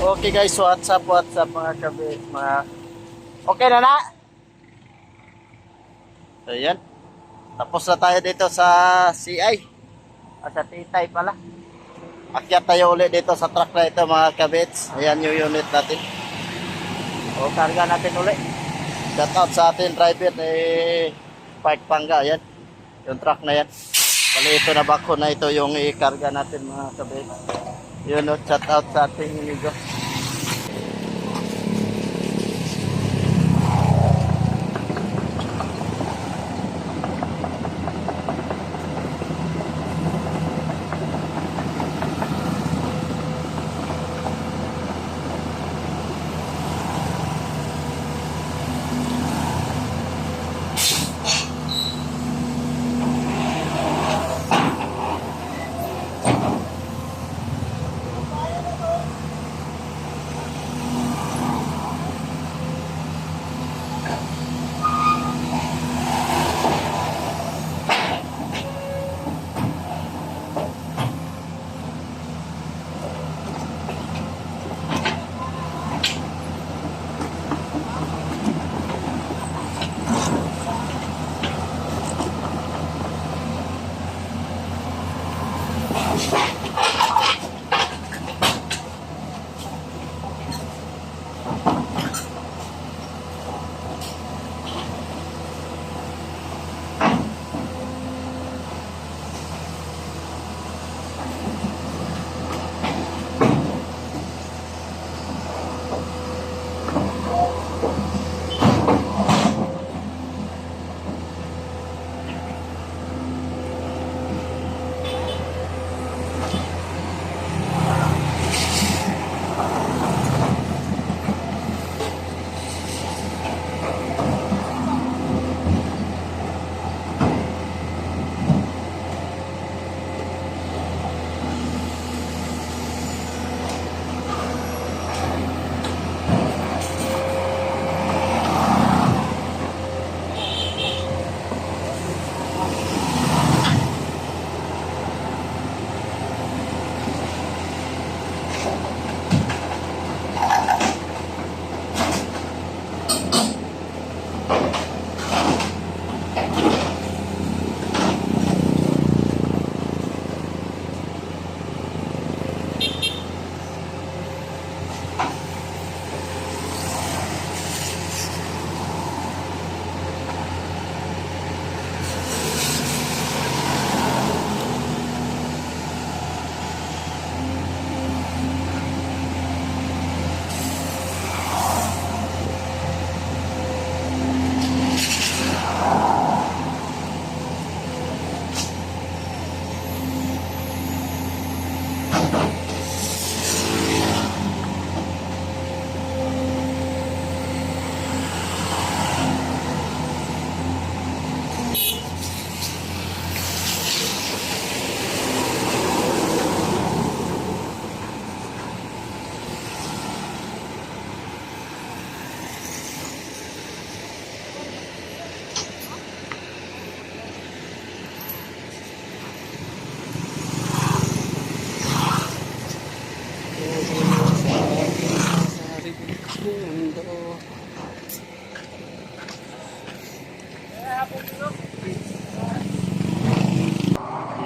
Okay guys, what's up mga kabit, mga okay na. So yan, tapos na tayo dito sa CI, sa Titay pala. Akyat tayo ulit dito sa truck na ito mga kabits. Ayan yung unit natin. O karga natin ulit. Shout out sa atin driver Park Panga. Ayan, yung truck na yan. Bali ito na bako na ito yung ikarga natin mga kabits. Yun o, shout out sa ating amigo.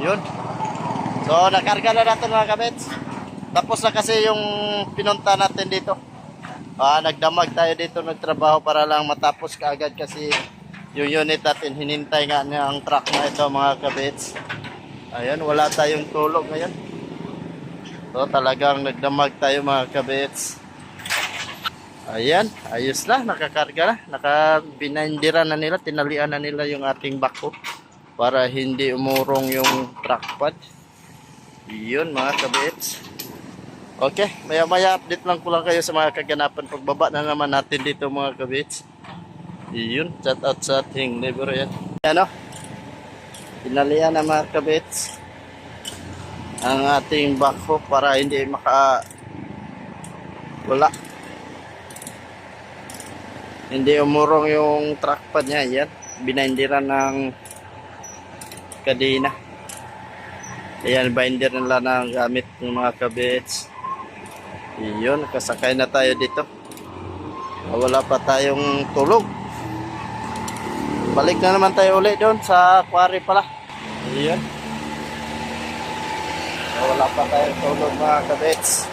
Yun. So nakarga na natin mga kabits. Tapos na kasi yung pinunta natin dito. Nagdamag tayo dito, nagtrabaho para lang matapos kaagad kasi yung unit natin hinintay nga ng truck na ito mga kabits. Ayun, wala tayong tulog ngayon. So talagang nagdamag tayo mga kabits. Ayan, ayos na, nakakarga na. Nakabinindira na nila, tinalian na nila yung ating bako para hindi umurong yung truck pad. Yun mga kabits. Okay, maya maya update lang ko lang kayo sa mga kaganapan pagbaba na naman natin dito mga kabits. Yun, shout out sa ating neighbor yan. Ano, tinalian na mga kabits ang ating bako para hindi wala, hindi umurong yung truck pad niya. Yan, binindiran ng kadena. Ayan, binder nila ng gamit ng mga kabits. Iyon, kasakay na tayo dito. Wala pa tayong tulog. Balik na naman tayo ulit doon sa quarry pala. Iyon. Wala pa tayong tulog mga kabets.